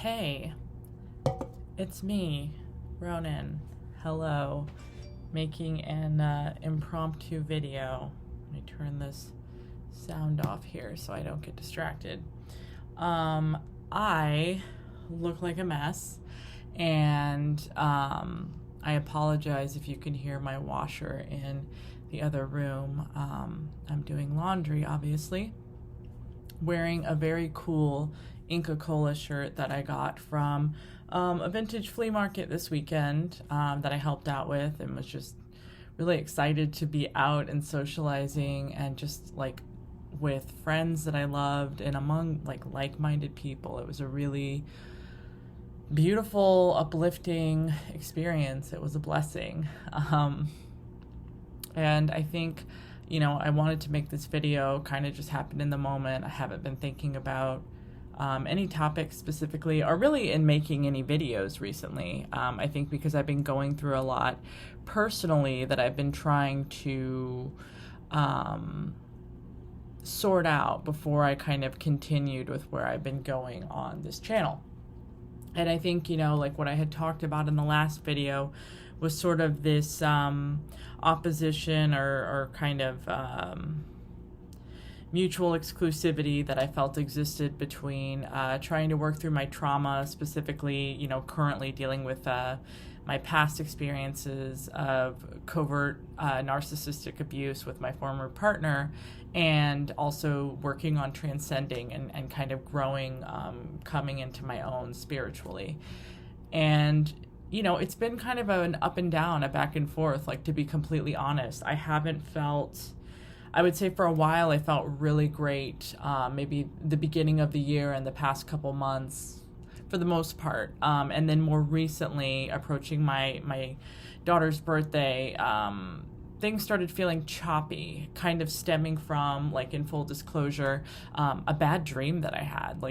Hey, it's me, Ronan. Hello. Making an impromptu video. Let me turn this sound off here so I don't get distracted. I look like a mess, and I apologize if you can hear my washer in the other room. I'm doing laundry, obviously, wearing a very cool Inca Kola shirt that I got from a vintage flea market this weekend that I helped out with, and was just really excited to be out and socializing and just like with friends that I loved and among like-minded people. It was a really beautiful, uplifting experience. It was a blessing. And I think, I wanted to make this video, kind of just happened in the moment. I haven't been thinking about any topics specifically, or really in making any videos recently. I think because I've been going through a lot personally that I've been trying to sort out before I kind of continued with where I've been going on this channel. And I think, like what I had talked about in the last video was sort of this opposition or kind of mutual exclusivity that I felt existed between trying to work through my trauma, specifically, currently dealing with my past experiences of covert narcissistic abuse with my former partner, and also working on transcending and kind of growing, coming into my own spiritually. And it's been kind of an up and down, a back and forth, to be completely honest. I would say for a while I felt really great, maybe the beginning of the year and the past couple months for the most part. And then more recently, approaching my daughter's birthday, things started feeling choppy, kind of stemming from, in full disclosure, a bad dream that I had,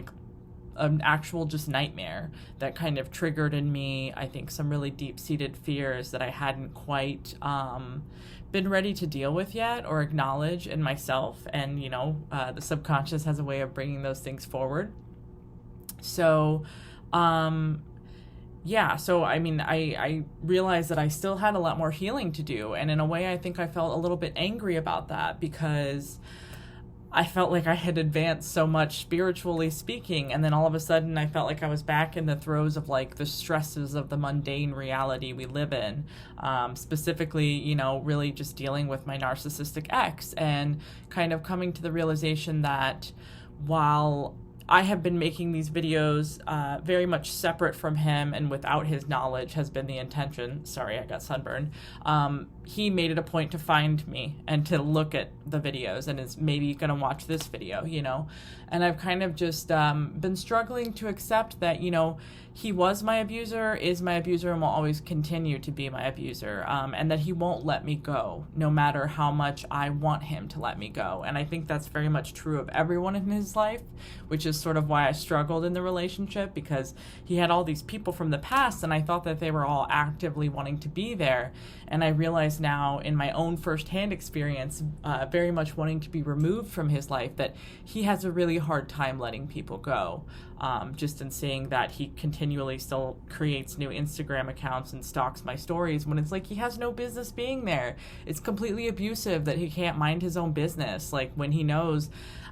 an actual just nightmare that kind of triggered in me, I think, some really deep-seated fears that I hadn't quite been ready to deal with yet or acknowledge in myself. And, the subconscious has a way of bringing those things forward. So, I realized that I still had a lot more healing to do. And in a way, I think I felt a little bit angry about that, because I felt like I had advanced so much spiritually speaking, and then all of a sudden I felt like I was back in the throes of the stresses of the mundane reality we live in, specifically, really just dealing with my narcissistic ex, and kind of coming to the realization that while I have been making these videos very much separate from him and without his knowledge has been the intention. Sorry, I got sunburned. He made it a point to find me and to look at the videos, and is maybe going to watch this video, And I've kind of just been struggling to accept that, he was my abuser, is my abuser, and will always continue to be my abuser, and that he won't let me go, no matter how much I want him to let me go. And I think that's very much true of everyone in his life, which is sort of why I struggled in the relationship, because he had all these people from the past, and I thought that they were all actively wanting to be there. And I realize now, in my own firsthand experience, very much wanting to be removed from his life, that he has a really hard time letting people go. Just in seeing that he continually still creates new Instagram accounts and stalks my stories, when it's he has no business being there. It's completely abusive that he can't mind his own business, when he knows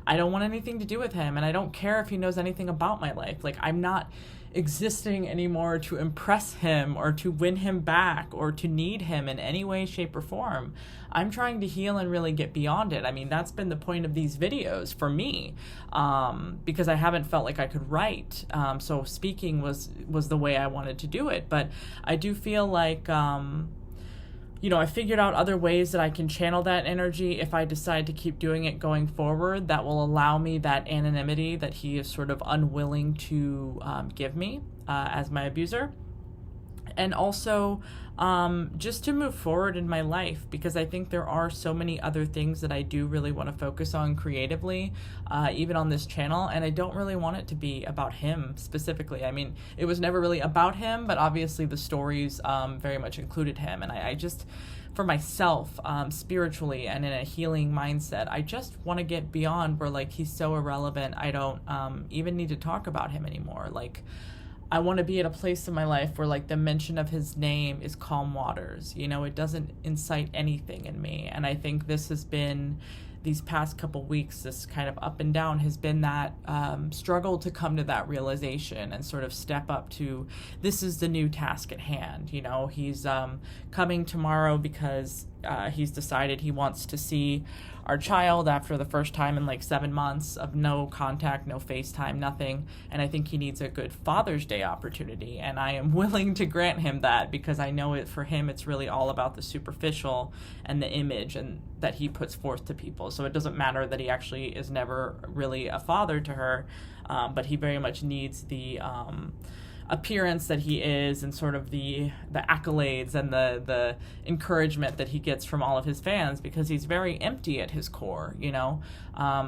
I don't want anything to do with him, and I don't care if he knows anything about my life. I'm not existing anymore to impress him or to win him back or to need him in any way, shape, or form. I'm trying to heal and really get beyond it. I mean, that's been the point of these videos for me, because I haven't felt like I could write. So speaking was the way I wanted to do it. But I do feel like, I figured out other ways that I can channel that energy if I decide to keep doing it going forward, that will allow me that anonymity that he is sort of unwilling to give me as my abuser. And also just to move forward in my life, because I think there are so many other things that I do really want to focus on creatively, even on this channel, and I don't really want it to be about him specifically. I mean, it was never really about him, but obviously the stories very much included him, and I just, for myself, spiritually and in a healing mindset, I just want to get beyond where he's so irrelevant I don't even need to talk about him anymore. I want to be at a place in my life where like the mention of his name is calm waters. You know, it doesn't incite anything in me. And I think this has been, these past couple weeks, this kind of up and down has been that struggle to come to that realization and sort of step up to, this is the new task at hand. You know, he's coming tomorrow because he's decided he wants to see our child after the first time in like 7 months of no contact, no FaceTime, nothing. And I think he needs a good Father's Day opportunity. And I am willing to grant him that, because I know it for him, it's really all about the superficial and the image and that he puts forth to people. So it doesn't matter that he actually is never really a father to her, but he very much needs the appearance that he is, and sort of the accolades and the encouragement that he gets from all of his fans, because he's very empty at his core, you know.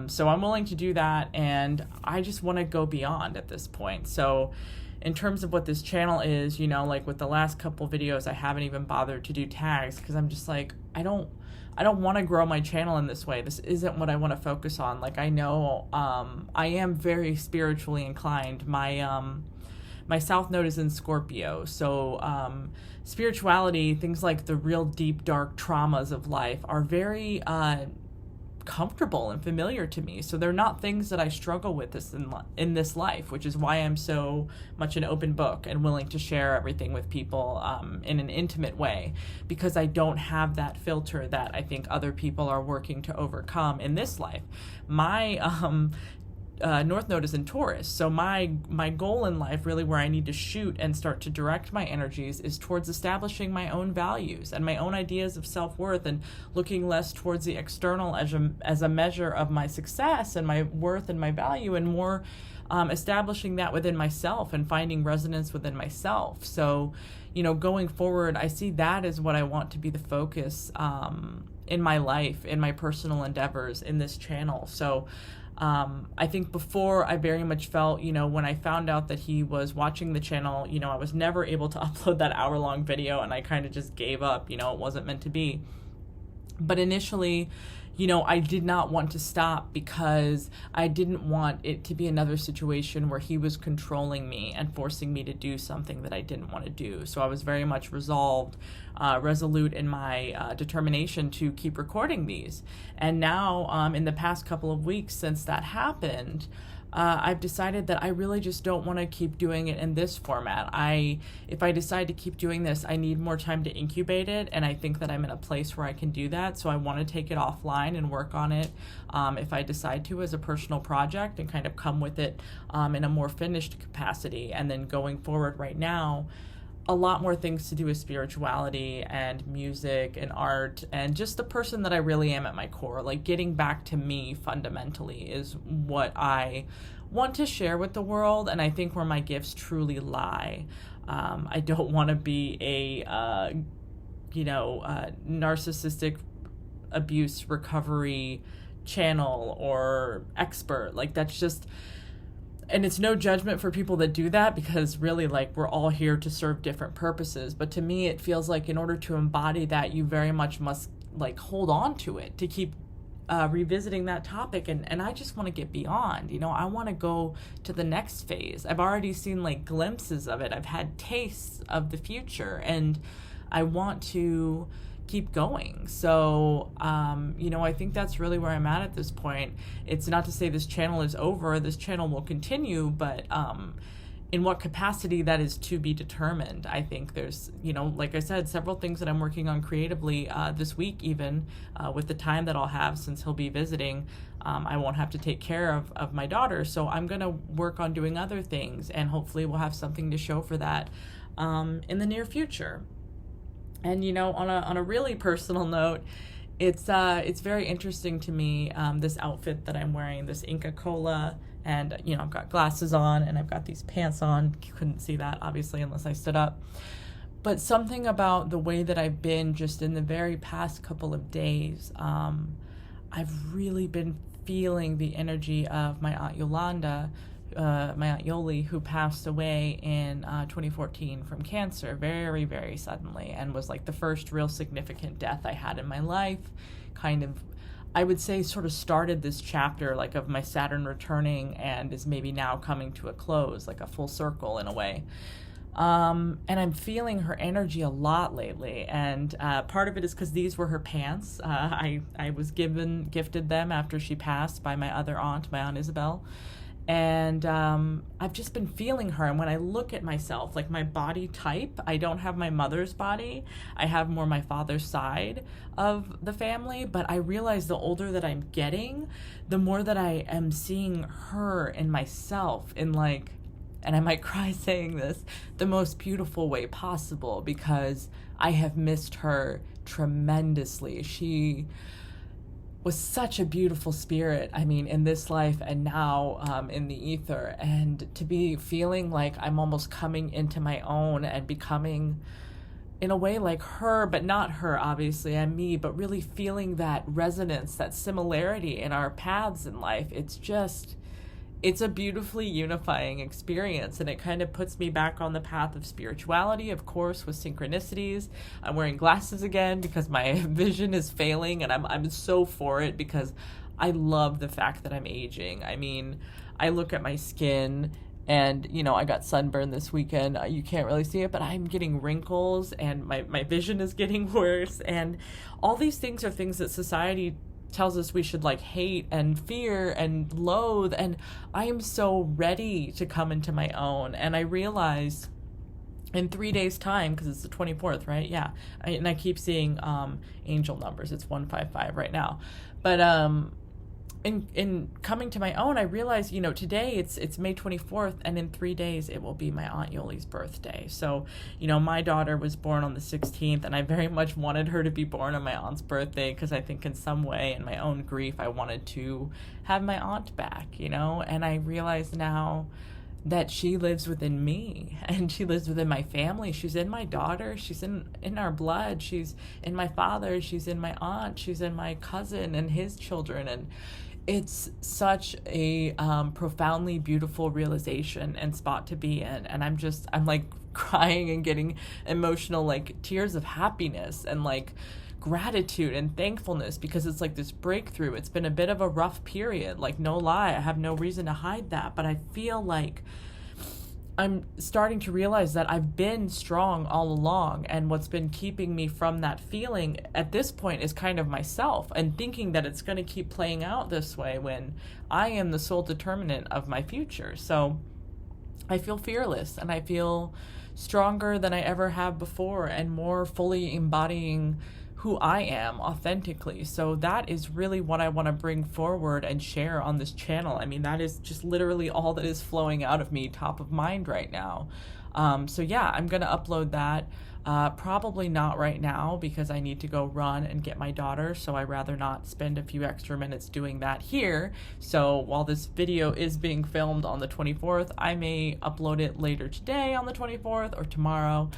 So I'm willing to do that, and I just want to go beyond at this point. So in terms of what this channel is, you know, like with the last couple videos, I haven't even bothered to do tags, because I'm just like, I don't want to grow my channel in this way. This isn't what I want to focus on. Like, I know I am very spiritually inclined. My South Node is in Scorpio, so spirituality, things like the real deep, dark traumas of life are very comfortable and familiar to me. So they're not things that I struggle with in this life, which is why I'm so much an open book and willing to share everything with people in an intimate way, because I don't have that filter that I think other people are working to overcome in this life. My North Node is in Taurus, so my goal in life, really where I need to shoot and start to direct my energies, is towards establishing my own values and my own ideas of self-worth, and looking less towards the external as a measure of my success and my worth and my value, and more establishing that within myself and finding resonance within myself. So, you know, going forward, I see that as what I want to be the focus in my life, in my personal endeavors, in this channel. So I think before, I very much felt, you know, when I found out that he was watching the channel, you know, I was never able to upload that hour-long video, and I kind of just gave up. You know, it wasn't meant to be. But initially, you know, I did not want to stop, because I didn't want it to be another situation where he was controlling me and forcing me to do something that I didn't want to do. So I was very much resolute in my determination to keep recording these. And now, in the past couple of weeks since that happened, I've decided that I really just don't want to keep doing it in this format. If I decide to keep doing this, I need more time to incubate it, and I think that I'm in a place where I can do that. So I want to take it offline and work on it, if I decide to, as a personal project, and kind of come with it in a more finished capacity. And then going forward right now, a lot more things to do with spirituality and music and art and just the person that I really am at my core. Like, getting back to me fundamentally is what I want to share with the world, and I think where my gifts truly lie. I don't want to be a narcissistic abuse recovery channel or expert. Like, that's just... And it's no judgment for people that do that, because really, like, we're all here to serve different purposes. But to me, it feels like in order to embody that, you very much must, like, hold on to it to keep revisiting that topic. And I just want to get beyond, you know, I want to go to the next phase. I've already seen, like, glimpses of it. I've had tastes of the future, and I want to keep going. So, you know, I think that's really where I'm at this point. It's not to say this channel is over. This channel will continue, but in what capacity, that is to be determined. I think there's, you know, like I said, several things that I'm working on creatively this week, even with the time that I'll have since he'll be visiting. I won't have to take care of my daughter, so I'm going to work on doing other things, and hopefully we'll have something to show for that in the near future. And, you know, on a really personal note, it's very interesting to me, this outfit that I'm wearing, this Inca Kola, and, you know, I've got glasses on, and I've got these pants on. You couldn't see that, obviously, unless I stood up. But something about the way that I've been just in the very past couple of days, I've really been feeling the energy of my Aunt Yolanda, my Aunt Yoli, who passed away in 2014 from cancer very, very suddenly, and was like the first real significant death I had in my life. Kind of I would say sort of started this chapter like of my Saturn returning and is maybe now coming to a close, like a full circle in a way. And I'm feeling her energy a lot lately, and part of it is because these were her pants. I was gifted them after she passed by my other aunt, my Aunt Isabel, and I've just been feeling her. And when I look at myself, like my body type, I don't have my mother's body. I have more my father's side of the family, but I realize the older that I'm getting, the more that I am seeing her in myself in like, and I might cry saying this, the most beautiful way possible, because I have missed her tremendously. She was such a beautiful spirit, I mean, in this life and now in the ether. And to be feeling like I'm almost coming into my own and becoming, in a way, like her, but not her, obviously, I'm me, but really feeling that resonance, that similarity in our paths in life. It's a beautifully unifying experience, and it kind of puts me back on the path of spirituality, of course, with synchronicities. I'm wearing glasses again because my vision is failing, and I'm so for it because I love the fact that I'm aging. I mean, I look at my skin and, you know, I got sunburned this weekend. You can't really see it, but I'm getting wrinkles and my vision is getting worse. And all these things are things that society tells us we should like hate and fear and loathe, and I am so ready to come into my own. And I realize in 3 days time, because it's the 24th, right? Yeah. I keep seeing angel numbers. It's 155 right now, but in coming to my own, I realized, you know, today it's May 24th, and in 3 days it will be my Aunt Yoli's birthday. So, you know, my daughter was born on the 16th, and I very much wanted her to be born on my aunt's birthday, because I think in some way, in my own grief, I wanted to have my aunt back, you know. And I realize now that she lives within me, and she lives within my family. She's in my daughter, she's in our blood, she's in my father, she's in my aunt, she's in my cousin and his children. And it's such a profoundly beautiful realization and spot to be in. And I'm like crying and getting emotional, like tears of happiness and like gratitude and thankfulness, because it's like this breakthrough. It's been a bit of a rough period, like no lie. I have no reason to hide that, but I feel like I'm starting to realize that I've been strong all along, and what's been keeping me from that feeling at this point is kind of myself, and thinking that it's going to keep playing out this way when I am the sole determinant of my future. So I feel fearless, and I feel stronger than I ever have before, and more fully embodying who I am authentically. So that is really what I want to bring forward and share on this channel. I mean, that is just literally all that is flowing out of me, top of mind right now. So yeah, I'm going to upload that. Probably not right now, because I need to go run and get my daughter, so I'd rather not spend a few extra minutes doing that here. So while this video is being filmed on the 24th, I may upload it later today on the 24th or tomorrow,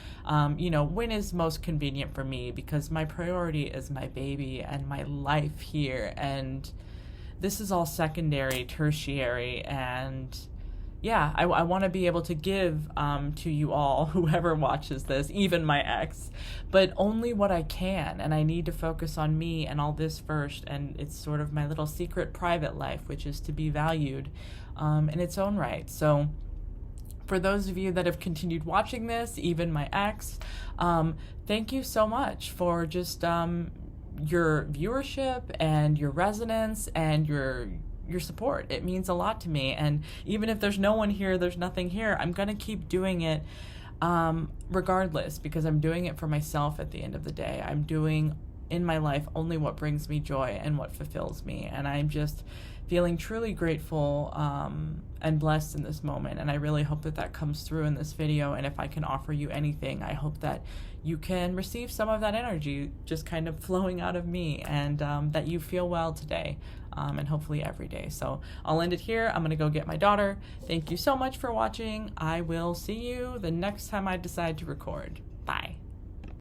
you know, when is most convenient for me, because my priority is my baby and my life here, and this is all secondary, tertiary, and yeah, I want to be able to give to you all, whoever watches this, even my ex, but only what I can. And I need to focus on me and all this first. And it's sort of my little secret private life, which is to be valued in its own right. So for those of you that have continued watching this, even my ex, thank you so much for just your viewership and your resonance and your support. It means a lot to me. And even if there's no one here, there's nothing here, I'm gonna keep doing it regardless, because I'm doing it for myself at the end of the day. I'm doing in my life only what brings me joy and what fulfills me. And I'm just feeling truly grateful and blessed in this moment. And I really hope that that comes through in this video. And if I can offer you anything, I hope that you can receive some of that energy just kind of flowing out of me, and that you feel well today. And hopefully every day. So I'll end it here. I'm going to go get my daughter. Thank you so much for watching. I will see you the next time I decide to record. Bye.